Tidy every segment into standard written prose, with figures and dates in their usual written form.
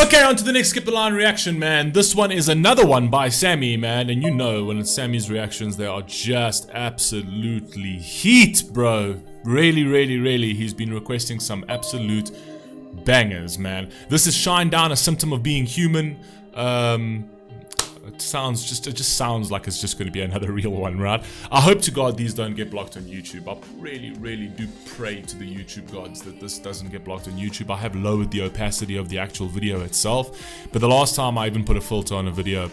Okay, on to the next Skip the Line reaction, man. This one is another one by Sammy, man. And you know, when it's Sammy's reactions, they are just absolutely heat, bro. Really, he's been requesting some absolute bangers, man. This is Shinedown, A Symptom of Being Human. It just sounds like it's just going to be another real one, right? I hope to God these don't get blocked on YouTube. I really do pray to the YouTube gods that this doesn't get blocked on YouTube. I have lowered the opacity of the actual video itself, but the last time I even put a filter on a video,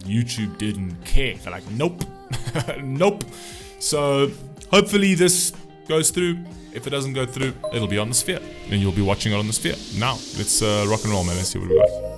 YouTube didn't care. They're like, nope, nope. So hopefully this goes through. If it doesn't go through, it'll be on the Sphere, and you'll be watching it on the Sphere. Now, let's rock and roll, man. Let's see what we got.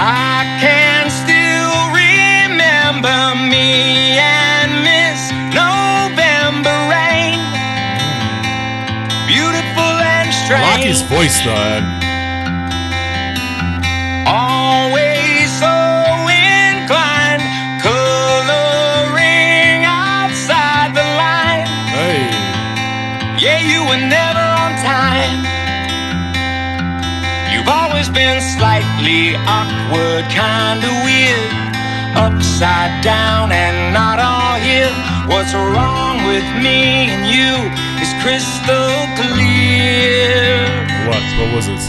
I can still remember me and Miss November rain. Beautiful and strange. I like his voice though. Always so inclined, coloring outside the line. Hey. Yeah, you were never on time. You've always been slightly awkward, kinda weird, upside down and not all here. What's wrong with me and you is crystal clear. What was it?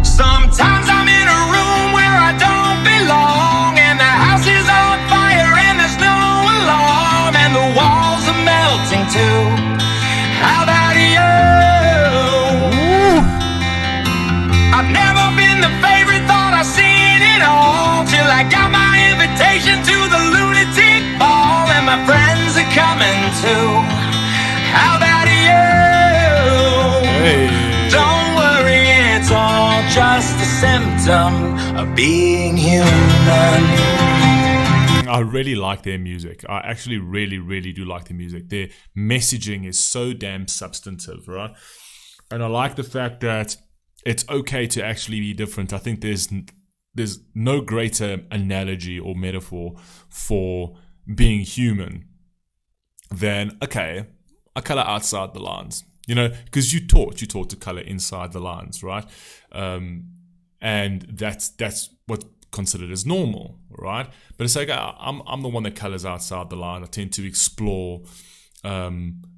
Sometimes I'm in a room where I don't belong, and the house is on fire and there's no alarm, and the walls are melting too. How about you? I've never been the favorite, thought I've seen it all, till I got my invitation to the lunatic ball, and my friends are coming too. How about you? Hey. Don't worry, it's all just a symptom of being human. I really like their music. I actually really do like their music. Their messaging is so damn substantive, right? And I like the fact that it's okay to actually be different. I think there's no greater analogy or metaphor for being human than, okay, I color outside the lines, you know, because you taught to color inside the lines, right? And that's what's considered as normal, right? But it's like, I'm the one that colors outside the line. I tend to explore a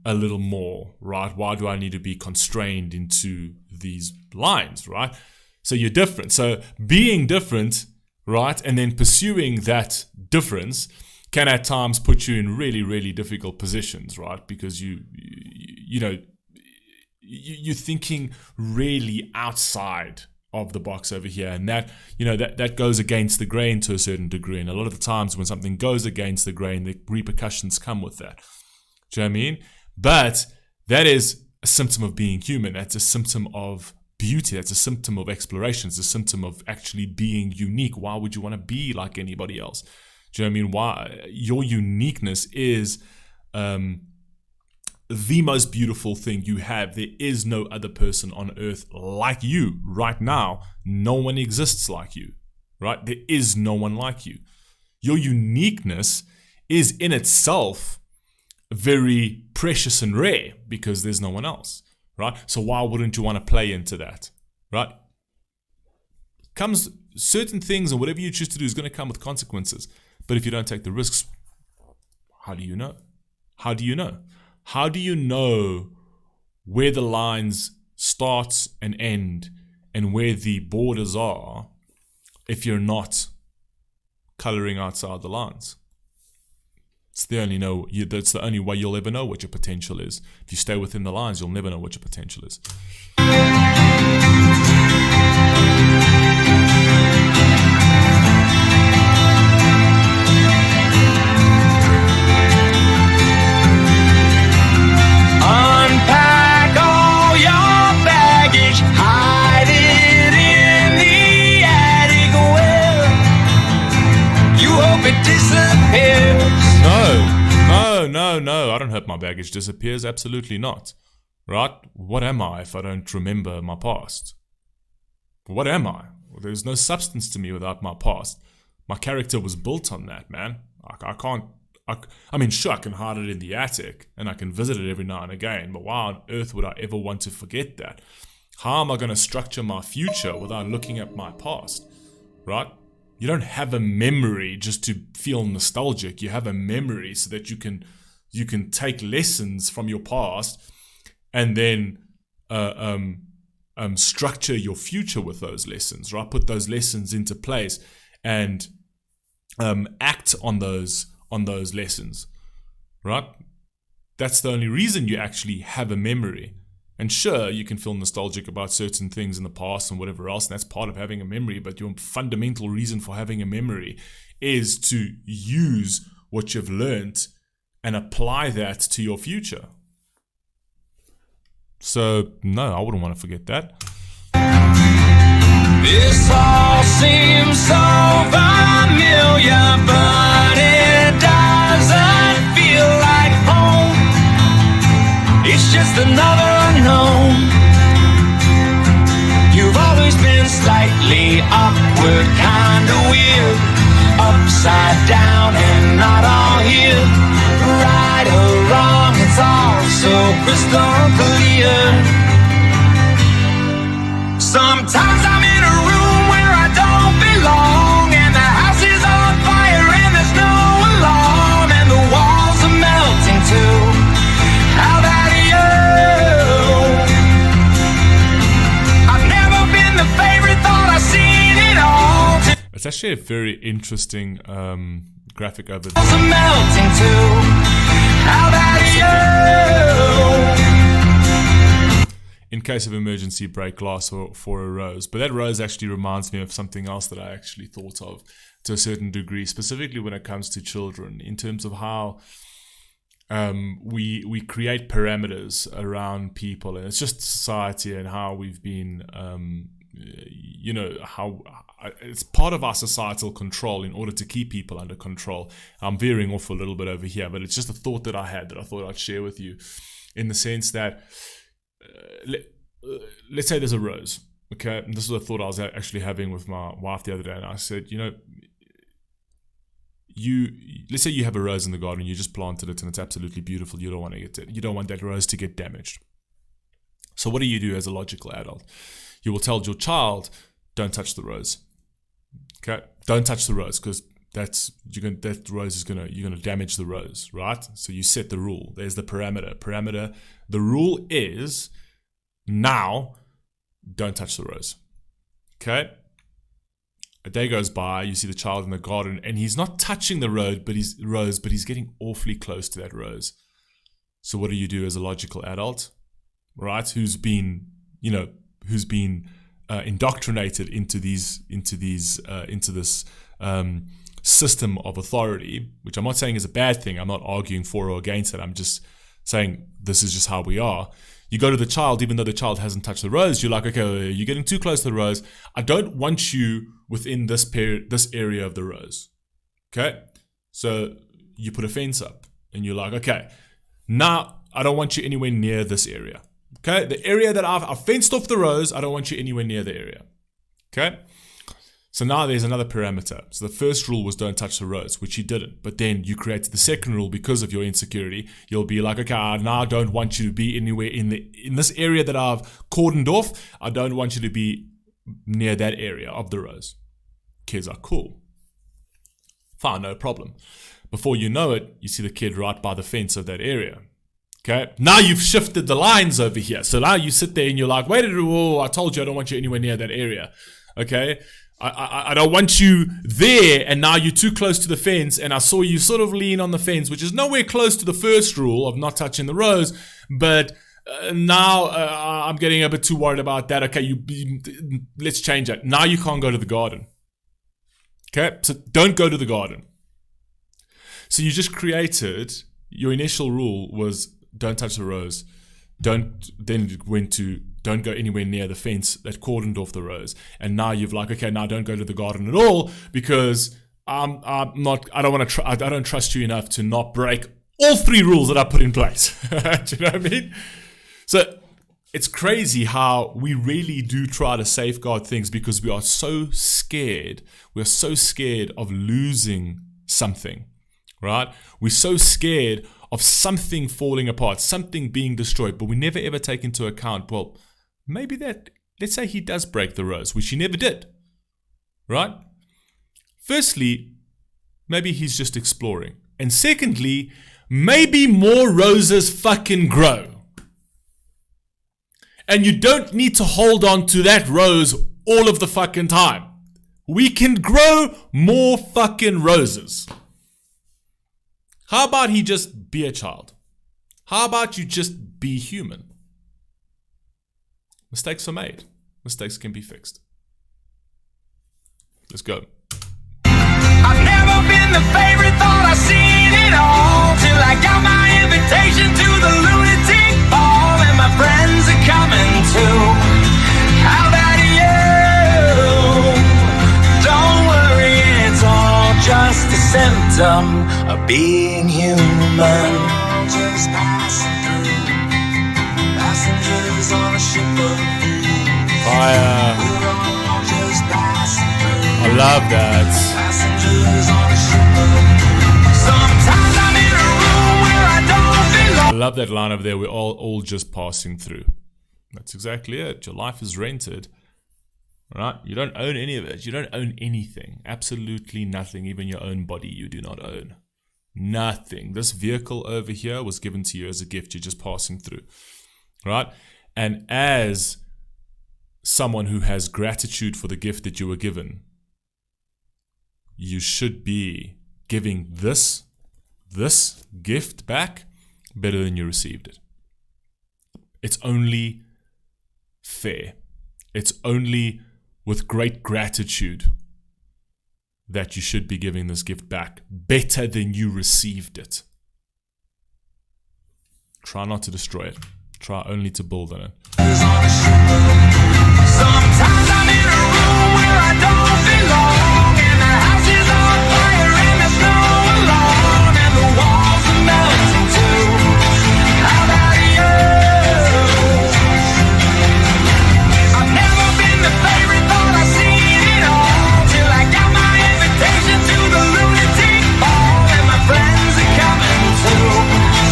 little more, right? Why do I need to be constrained into these lines, right? So you're different. So being different, right, and then pursuing that difference can at times put you in really difficult positions, right? Because you're thinking really outside of the box over here, and that, you know, that goes against the grain to a certain degree. And a lot of the times when something goes against the grain, the repercussions come with that. Do you know what I mean? But that is a symptom of being human. That's a symptom of beauty. That's a symptom of exploration. It's a symptom of actually being unique. Why would you want to be like anybody else? Do you know what I mean? Why? Your uniqueness is the most beautiful thing you have. There is no other person on earth like you right now. No one exists like you, right? There is no one like you. Your uniqueness is in itself very precious and rare because there's no one else, right? So why wouldn't you want to play into that, right? Comes certain things, and whatever you choose to do is going to come with consequences. But if you don't take the risks, how do you know? How do you know? How do you know where the lines start and end and where the borders are if you're not coloring outside the lines? That's the only way you'll ever know what your potential is. If you stay within the lines, you'll never know what your potential is. Unpack all your baggage, hide it in the attic where you hope it disappears. No. no, I don't hope my baggage disappears. Absolutely not. Right? What am I if I don't remember my past? What am I? Well, there's no substance to me without my past. My character was built on that, man. I can't. I mean, sure, I can hide it in the attic and I can visit it every now and again, but why on earth would I ever want to forget that? How am I going to structure my future without looking at my past? Right? You don't have a memory just to feel nostalgic. You have a memory so that you can take lessons from your past and then structure your future with those lessons, right? Put those lessons into place and act on those lessons, right? That's the only reason you actually have a memory. And sure, you can feel nostalgic about certain things in the past and whatever else, and that's part of having a memory, but your fundamental reason for having a memory is to use what you've learned and apply that to your future. So, no, I wouldn't want to forget that. This all seems so familiar, but it doesn't feel like home. It's just another unknown. You've always been slightly awkward, kinda weird, upside down and not all here. Right or wrong, it's all so crystal clear. Sometimes I'm in a room where I don't belong, and the house is on fire and there's no alarm, and the walls are melting too. How about you? I've never been the favorite, thought I've seen it all. It's actually a very interesting graphic over there. Walls are melting too. How about you? In case of emergency, break glass for a rose. But that rose actually reminds me of something else that I actually thought of to a certain degree, specifically when it comes to children, in terms of how we create parameters around people, and it's just society and how we've been, how it's part of our societal control in order to keep people under control. I'm veering off a little bit over here, but it's just a thought that I had that I thought I'd share with you, in the sense that let's say there's a rose, okay? And this is a thought I was actually having with my wife the other day, and I said, let's say you have a rose in the garden, you just planted it and it's absolutely beautiful. You don't want that rose to get damaged. So what do you do as a logical adult? You will tell your child, don't touch the rose. Okay? Don't touch the rose, because you're gonna damage the rose, right? So you set the rule. There's the parameter. The rule is, now don't touch the rose. Okay? A day goes by, you see the child in the garden, and he's not touching the rose, but he's getting awfully close to that rose. So what do you do as a logical adult, right? Who's been indoctrinated into this system of authority, which I'm not saying is a bad thing. I'm not arguing for or against it. I'm just saying this is just how we are. You go to the child, even though the child hasn't touched the rose, you're like, okay, you're getting too close to the rose. I don't want you within this area of the rose. Okay? So you put a fence up and you're like, okay, now I don't want you anywhere near this area. Okay? The area that I've fenced off the rose, I don't want you anywhere near the area. Okay? So now there's another parameter. So the first rule was don't touch the rose, which you didn't. But then you created the second rule because of your insecurity. You'll be like, okay, now I don't want you to be anywhere in this area that I've cordoned off. I don't want you to be near that area of the rose. Kids are cool. Fine, no problem. Before you know it, you see the kid right by the fence of that area. Okay, now you've shifted the lines over here. So now you sit there and you're like, wait, I told you I don't want you anywhere near that area. Okay, I don't want you there, and now you're too close to the fence, and I saw you sort of lean on the fence, which is nowhere close to the first rule of not touching the rose, but now I'm getting a bit too worried about that. Okay, let's change that. Now you can't go to the garden. Okay, so don't go to the garden. So you just created, your initial rule was don't touch the rose. Then it went to don't go anywhere near the fence that cordoned off the rose. And now you've like, okay, now don't go to the garden at all, because I don't trust you enough to not break all 3 rules that I put in place. Do you know what I mean? So it's crazy how we really do try to safeguard things because we are so scared. We're so scared of losing something, right? We're so scared of something falling apart, something being destroyed, but we never ever take into account, well, maybe that, let's say he does break the rose, which he never did, right? Firstly, maybe he's just exploring. And secondly, maybe more roses fucking grow. And you don't need to hold on to that rose all of the fucking time. We can grow more fucking roses. How about he just be a child? How about you just be human? Mistakes are made. Mistakes can be fixed. Let's go. I've never been the favorite, thought I'd seen it all, till I got my invitation to the lunatic ball, and my friends are coming too. How about you? Don't worry, it's all just a symptom of being human. Just passing through, passengers on a ship of fools. Fire. We're all just passing through. I love that. Passengers on a ship of fools. Sometimes I'm in a room where I don't belong. I love that line over there. We're all just passing through. That's exactly it. Your life is rented. Right? You don't own any of it. You don't own anything. Absolutely nothing. Even your own body you do not own. Nothing. This vehicle over here was given to you as a gift. You're just passing through. Right? And as someone who has gratitude for the gift that you were given, you should be giving this gift back better than you received it. It's only fair. It's only with great gratitude that you should be giving this gift back better than you received it. Try not to destroy it. Try only to build on it. Sometimes I'm in a room where I don't belong, and the house is on fire and there's no one alone, and the walls are melting too. How about you? I've never been the favorite, thought I'd seen it all, till I got my invitation to the lunatic ball, and my friends are coming too,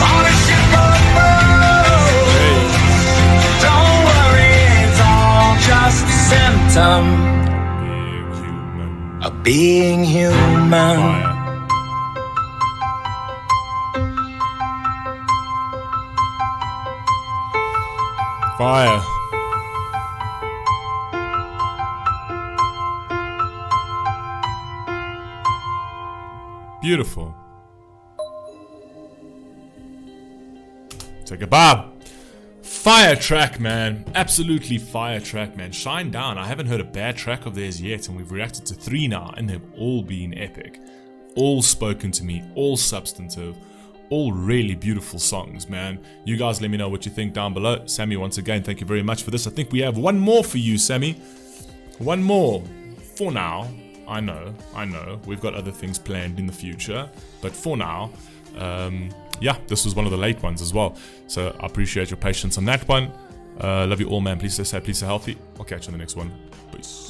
on a ship of fools. Don't worry, it's all just a symptom Being human. of being human. Fire. Fire. Beautiful. Take a bob. Fire track, man. Absolutely fire track, man. Shinedown. I haven't heard a bad track of theirs yet, and we've reacted to 3 now, and they've all been epic. All spoken to me, all substantive, all really beautiful songs, man. You guys let me know what you think down below. Sammy, once again, thank you very much for this. I think we have one more for you, Sammy. One more. For now. I know. We've got other things planned in the future, but for now, yeah, this was one of the late ones as well. So I appreciate your patience on that one. Love you all, man. Please stay safe, please stay healthy. I'll catch you on the next one. Peace.